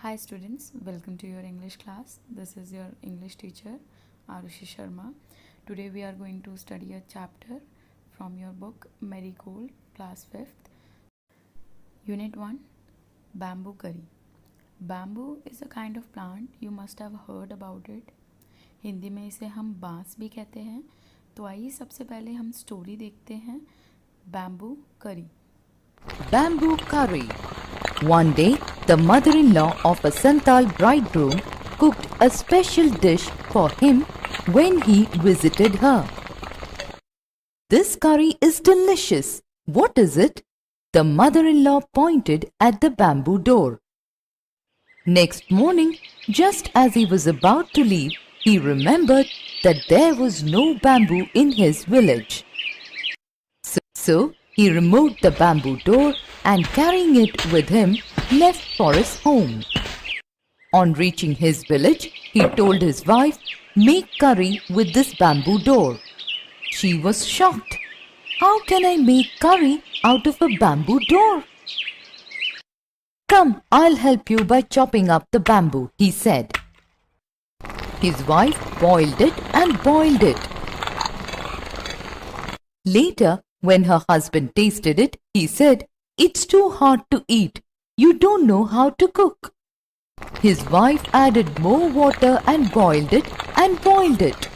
Hi students, welcome to your English class. This is your English teacher Arushi Sharma. Today we are going to study a chapter from your book Marigold, class 5th. Unit 1, Bamboo Curry. Bamboo is a kind of plant, you must have heard about it. Hindi में इसे हम बांस भी कहते हैं. तो आइए सबसे पहले हम स्टोरी देखते हैं बैम्बू करी. Bamboo curry. One day, the mother-in-law of a Santal bridegroom cooked a special dish for him when he visited her. This curry is delicious. What is it? The mother-in-law pointed at the bamboo door. Next morning, just as he was about to leave, he remembered that there was no bamboo in his village. So he removed the bamboo door and carrying it with him left for his home. On reaching his village, he told his wife, "Make curry with this bamboo door." She was shocked. "How can I make curry out of a bamboo door?" "Come, I'll help you by chopping up the bamboo," he said. His wife boiled it and boiled it. Later, when her husband tasted it, he said, "It's too hard to eat. You don't know how to cook." His wife added more water and boiled it and boiled it.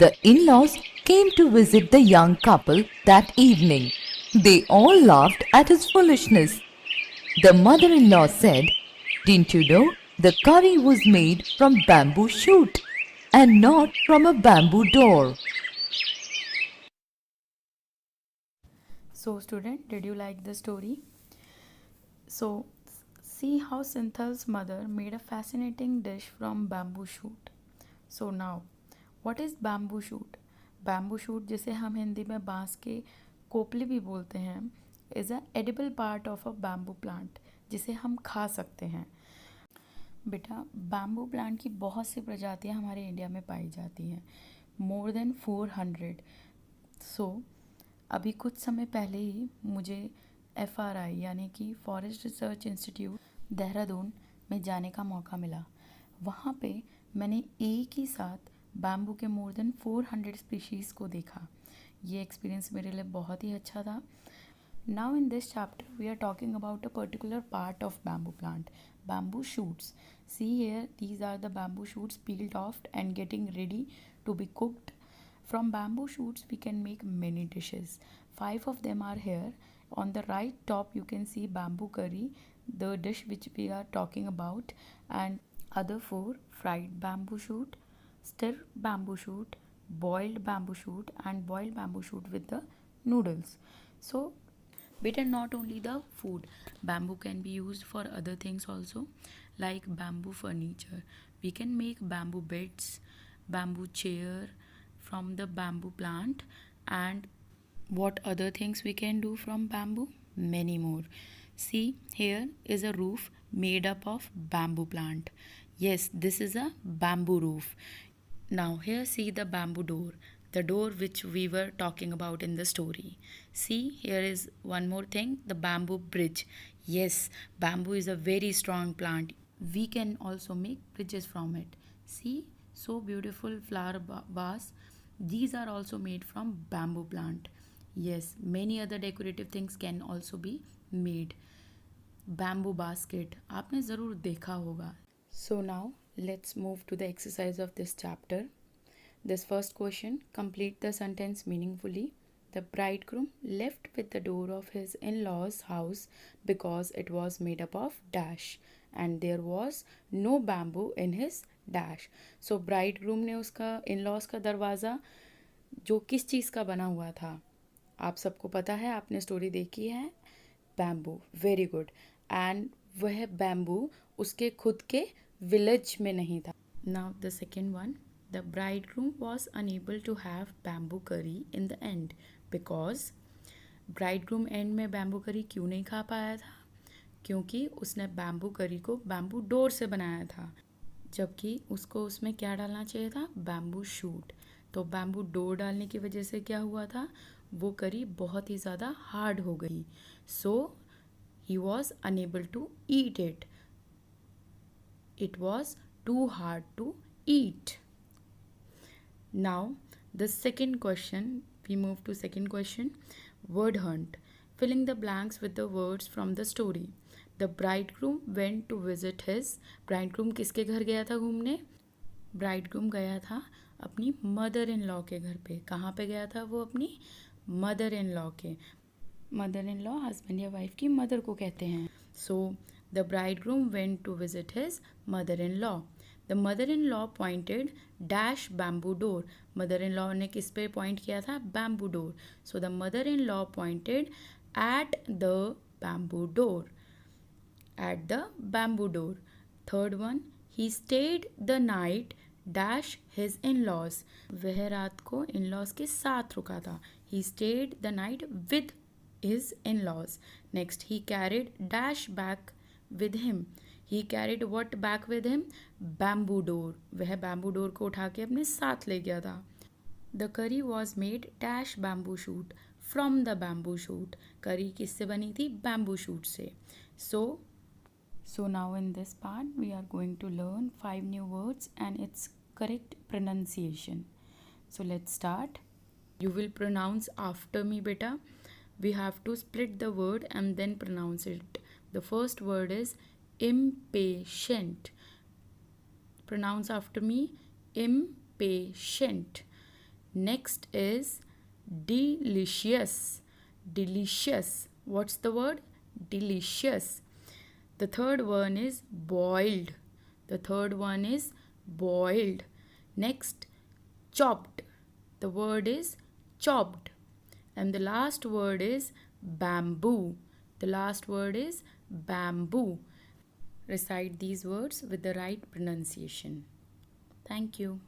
The in-laws came to visit the young couple that evening. They all laughed at his foolishness. The mother-in-law said, "Didn't you know the curry was made from bamboo shoot and not from a bamboo door?" So student, did you like the story? So see how Sinthal's mother made a fascinating dish from bamboo shoot. So now, what is bamboo shoot? Bamboo shoot, जिसे हम हिंदी में बांस के कोपले भी बोलते हैं, is a edible part of a bamboo plant, जिसे हम खा सकते हैं. बेटा, बैम्बू प्लांट की बहुत सी प्रजातियां हमारे इंडिया में पाई जाती हैं, मोर देन 400. सो अभी कुछ समय पहले ही मुझे FRI यानी कि फॉरेस्ट रिसर्च इंस्टीट्यूट देहरादून में जाने का मौका मिला. वहाँ पे मैंने एक ही साथ बैम्बू के मोर देन 400 स्पीशीज़ को देखा. ये एक्सपीरियंस मेरे लिए बहुत ही अच्छा था. Now in this chapter we are talking about a particular part of bamboo plant, bamboo shoots. See here, these are the bamboo shoots peeled off and getting ready to be cooked. From bamboo shoots we can make many dishes. 5 of them are here. On the right top you can see bamboo curry, the dish which we are talking about, and other 4 fried bamboo shoot, stir bamboo shoot, boiled bamboo shoot, and boiled bamboo shoot with the noodles. So better not only the food, bamboo can be used for other things also, like bamboo furniture. We can make bamboo beds, bamboo chair from the bamboo plant. And what other things we can do from bamboo? Many more. See, here is a roof made up of bamboo plant. Yes, this is a bamboo roof. Now here see the bamboo door, the door which we were talking about in the story. See, here is one more thing, the bamboo bridge. Yes, bamboo is a very strong plant. We can also make bridges from it. See, so beautiful flower vase. These are also made from bamboo plant. Yes, many other decorative things can also be made. Bamboo basket, आपने ज़रूर देखा होगा. So now let's move to the exercise of this chapter. This first question, complete the sentence meaningfully. The bridegroom left with the door of his in-laws' house because it was made up of dash and there was no bamboo in his dash. So bridegroom ने उसका in-laws का दरवाज़ा जो किस चीज़ का बना हुआ था, आप सबको पता है, आपने स्टोरी देखी है, बैम्बू. Very good. एंड वह बैम्बू उसके खुद के विलेज में नहीं था. Now the second one, the bridegroom was unable to have bamboo curry in the end because bridegroom end में बैम्बू करी क्यों नहीं खा पाया था? क्योंकि उसने बैम्बू करी को बैम्बू डोर से बनाया था, जबकि उसको उसमें क्या डालना चाहिए था? Bamboo shoot. तो बैम्बू डोर डालने की वजह से क्या हुआ था? वो करी बहुत ही ज़्यादा हार्ड हो गई. So he was unable to eat it. It was too hard to eat. Now, the second question, we move to second question, word hunt. Filling the blanks with the words from the story. The bridegroom went to visit his. Bridegroom किसके घर गया था घूमने? Bridegroom गया था अपनी mother in law के घर पे. कहाँ पे गया था वो? अपनी मदर इन लॉ के. मदर इन लॉ हस्बैंड या वाइफ की मदर को कहते हैं. So the bridegroom went to visit his mother in law. The mother in law pointed dash bamboo door. Mother in law ने किस पे पॉइंट किया था? Bamboo door. So the mother in law pointed at the bamboo door. At the bamboo door. Third one, he stayed the night dash his in-laws. वह रात को in-laws के साथ रुका था. He stayed the night with his in-laws. Next, he carried dash back with him. He carried what back with him? Bamboo door. वह bamboo door को उठा के अपने साथ ले गया था. The curry was made dash bamboo shoot. From the bamboo shoot. Curry किससे बनी थी? Bamboo shoot से. So now in this part we are going to learn 5 new words and its correct pronunciation. So let's start. You will pronounce after me, beta. We have to split the word and then pronounce it. The first word is impatient. Pronounce after me, impatient. Next is delicious. Delicious. What's the word? Delicious. The third one is boiled. The third one is boiled. Next, chopped. The word is chopped. And the last word is bamboo. The last word is bamboo. Recite these words with the right pronunciation. Thank you.